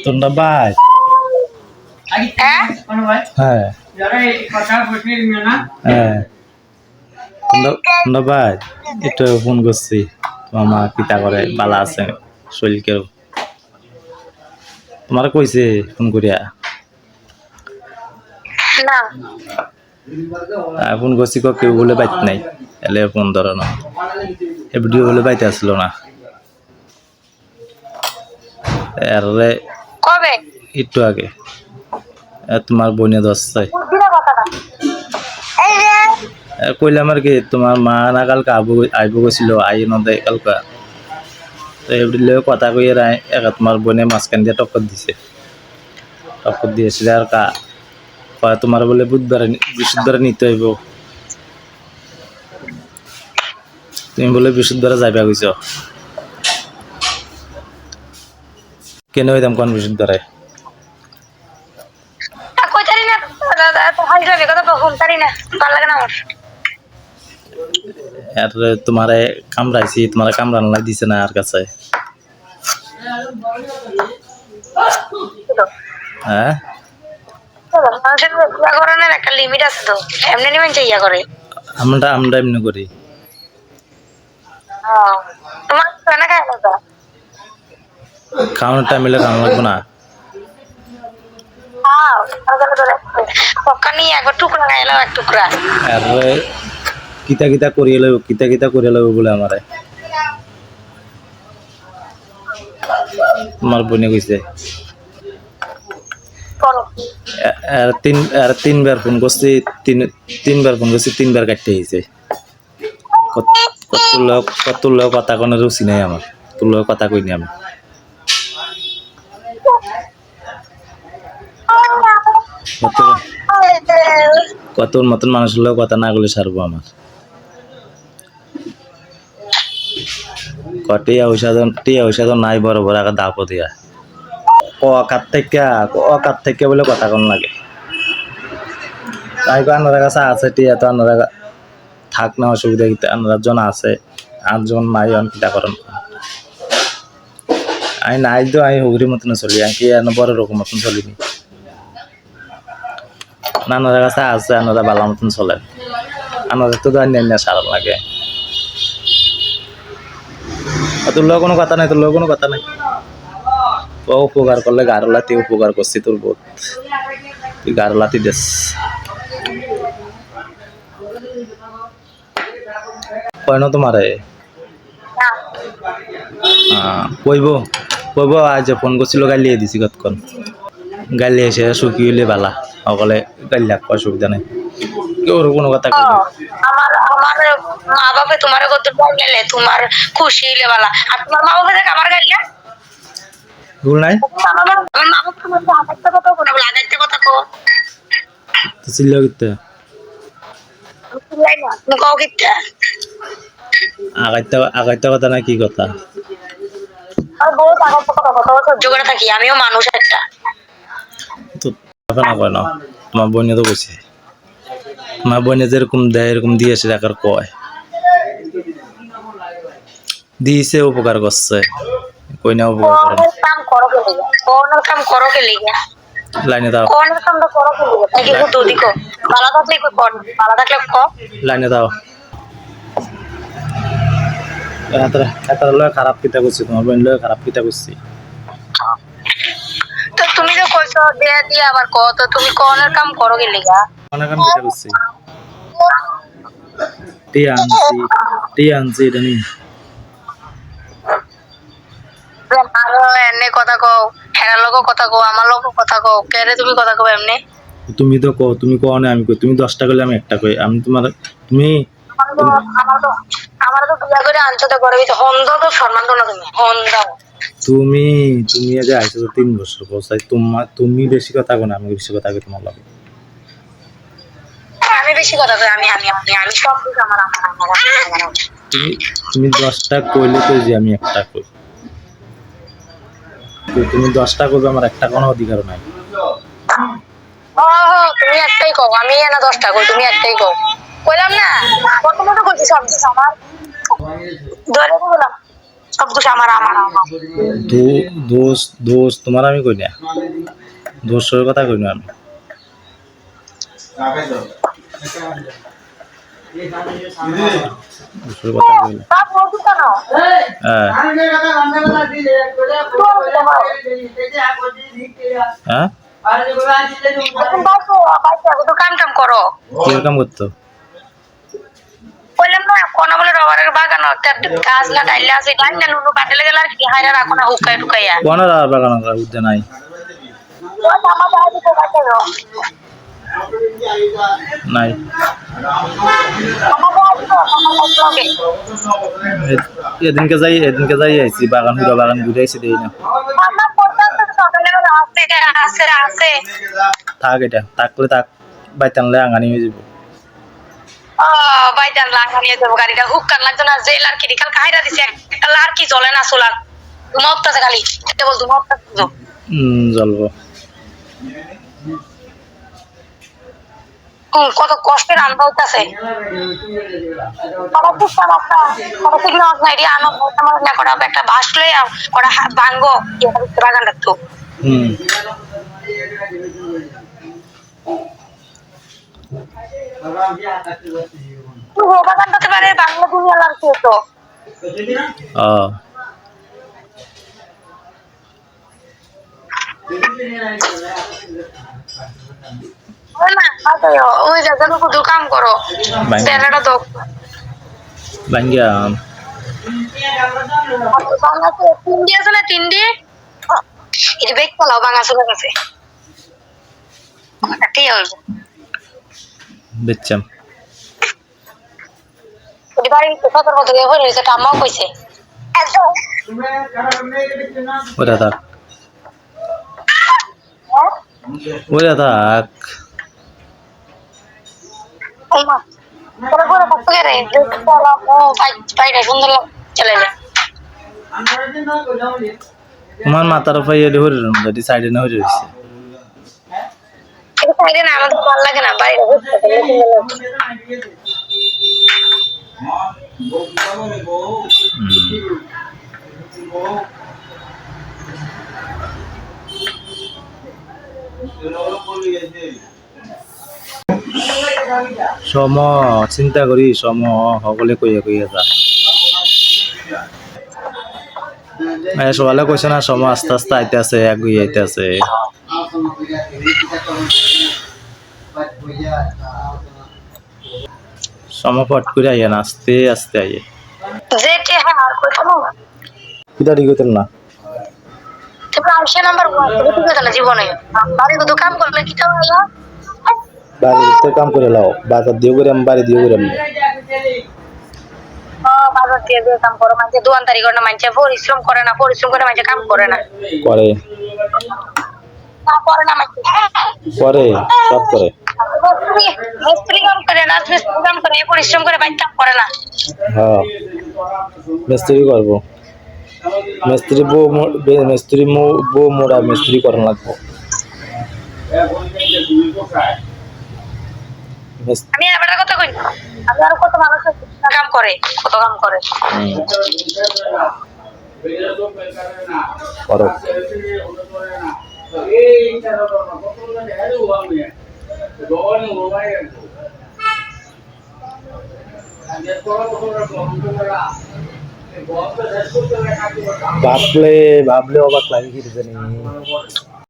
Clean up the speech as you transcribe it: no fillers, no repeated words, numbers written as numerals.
তোমরা ভাই হ্যাঁ হ্যাঁ তোমরা ভাই একটু ফোন করছি তোমার মা পিতা করে বালা আছে শরীর কেউ তোমার কইছে ফোন করিয়া ফোন করছি কেউ বলে বাইত নাই এলে ফোন ধরো না এ ভিডিও বলে বাইতে আসলো না এরে কবে একটু আগে তোমার বোনে দশটায় কইলাম আর কি তোমার মা না কালকে আইব গেছিল আই নদে কালকা তো এগুলি কথা কইয়ে রায় একা তোমার বোনে মাঝখান দিয়ে টক্কর দিছে টক্কর দিয়েছিল আর কা কয় তোমার বলে বুধবার বৃহস্পতিবারে নিতে হইব তুমি বলে বৃহস্পতিবারে যাইবা কইছ কেন হইতাম কোন বৃহস্পতিবারে আর তোমারে কামড়াইছি তোমার কামড়ানো দিছে না আর কাছে হ্যাঁ একটা লিমিট আছে তো এমনি নিবেন ইয়া করে আমরা এমনি করি তোমার না খায় না খাওয়ানোর টাইম হলে খাওয়ানো লাগবো না টুকরা খাইলাম এক টুকরা আর কিতা কিতা করিয়ে লব বলে আমারে তোমার বোনে কইছে তিনবার ফোন করছি তিনবার ফোন করছি তিনবার কাটতে হয়েছে কত লোক কথা কোনো রুচি নাই আমার তোর লোক কথা কইনি আমি কত মতন মানুষের লোক কথা না বলে সারবো আমার টিয়া ঔষধ নাই বড় বড় আগে দাপ দিয়া অকাত থেকে বলে কথা কোন লাগে তাই আপনারা কাছে আছে টিয়া তো আপনারা থাক না অসুবিধা কিন্তু আপনারা জন আছে 8 জন নাই কিতা করেন আমি নাই তো আমি হুগরির মতন চলি আমি বড় রকম মতন চলিনি আপনারা কাছে আছে আপনারা ভালো মতন চলেন আপনাদের তো অন্যান্য সারা লাগে তোর লোক কোনো কথা নাই ও উপকার করলে গারলাতি উপকার করছি তোর বোধ তুই গারলাতি দেশ কয় না তোমারে কইব আজ ফোন করছিল গালিয়ে দিছি কতক্ষণ গালি এসে সুখী হইলে বালা সকলে গালি লাগ অসুবিধা নেই কেউ কোনো কথা আমার মা বাবা তোমার কত গেলে তোমার খুশি হইলে বালা আর তোমার মা বাবা আমার গালিয়া ভুল নাই আগাইতে কথা না কি কথা থাকি আমিও মানুষ একটা তোমার বোনে তো বসে মা বোনে যেরকম দেয় এরকম দিয়েছে টাকার কয় দিয়েছে উপকার করছে কই না উপকার লাইনে দাও লাইনে দাও খারাপ কিতা করছি তোমার বোন খারাপ কিতা করছি তো তুমি তো কইছো দিয়া আবার কত তুমি কোনের কাম করো কি লিগা কোনের কাম কিতা করছি টিয়া আনছি এটা নি এমনি কথা কও হেরার লোক কথা কও আমার লোক কথা কও কেরে তুমি কথা কও এমনি তুমি তো কও তুমি কও না আমি কই তুমি 10টা করলে আমি একটা কই আমি তোমার তুমি আমার তো বিয়া করে আনছো তো করে হন্দ তো সম্মান দাও না তুমি আজ আইছো 3 বছর বসাই তুমি বেশি কথা কও না আমি বেশি কথা কই তোমার লাগে আমি বেশি কথা কই আমি সব কিছু আমার তুমি 10টা কইলে তো যে আমি একটা কই তুমি 10টা করবে আমার একটা কোনো অধিকার নাই তুমি একটাই কও আমি না 10টা কই তুমি একটাই কও কইলাম না প্রথমত কইছি সব কিছু আমার ধরে বললাম সব দোষ আমার আমার আমার। দোষ দোষ তোমার আমি কই না, দোষের কথা কই না আমি। দোষের কথা কই না। বাপ বলছি কেন? হ্যাঁ হ্যাঁ এখন বাপু বাচ্চা তো কাম টাম করো। কি কাম করতো? বললাম না কোনা বলে রবারের বাগান একটা গাছ না ডাইলে আছে ডাইল না নুনু কাটলে গেলে আর কি হাইরা রাখো না হুকাই টুকাইয়া। কোন বাগান উদ্যে নাই? ও আমার বাড়ি তো কাছে গো। নাই। আমার বাড়ি তো আমার কাছে। এদিনকে যাই আইছি বাগান হুড়া বাগান ঘুরে আইছি দেই না। আমার পর্যন্ত সকালে আসতে আছে আছে। থাক এটা থাকলে থাক, বাইতানলে আঙানি হয়ে যাব। ও বাইজান লাগা নিয়ে যাবো গাড়িটা হুক কান লাগতো না জেল আর কি কাল কাহিরা দিছে একটা আর কি জ্বলে না সোলার ঘুমাচ্ছে খালি এটা বল ঘুমাচ্ছে জ্বলবো। কত কষ্টের রান্না হইতাছে একটা বাস লই কটা ভাঙ্গো বাগান রাখতো বাগান করতে পারে বাংলা দুনিয়া লাগছে তো ওই জায়গাটা শুধু কাম করো তেরাটা তো বাঙ্গিয়া তিনডি আছে না তিনডি এটা বেগ পালাও বাঙা চলে গেছে এটাই হইব বেচাম বাড়ি সতর্ক থেকে হয়ে রয়েছে টামাও কইছে ওটা থাক ওটা থাক তোমার মাথার পাইয়ে হরে যদি সাইডে না হয়ে রয়েছে না আমাদের ভালো লাগে না বাইরে সম চিন্তা করি সম সকলে কইয়া যা সকালে কইছে না সম আস্তে আস্তে আইতে আছে এগুই আইতে আছে সম ফট করে আইয়া না আস্তে আস্তে আইয়ে যেতে হ্যাঁ আর কইতো না কিটা ঠিক হইতো না তারপর আইসা নাম্বার 1 ঠিক হইতো না জীবনে বাড়ি তো কাম করলে কি কাম হলো বাড়িতে কাম করে লাও বাজার দিয়ে করে বাড়ি দিয়ে করে বাজার দিয়ে কাম করো মানে দোকানদারি করে না মানে পরিশ্রম করে না পরিশ্রম করে মানে কাম করে না করে করে না মানে করে সব করে মিস্ত্রি কাম করে না মিস্ত্রি কাম করে পরিশ্রম করে বাইক কাম করে না হ্যাঁ মিস্ত্রি করবো মিস্ত্রি বউ মোড়া মিস্ত্রি করা লাগবো আমি আবার কথা কই আমি আর কত মানুষ কাম করে কত কাম করে করো ভাবলে অবাক লাগে কি জানি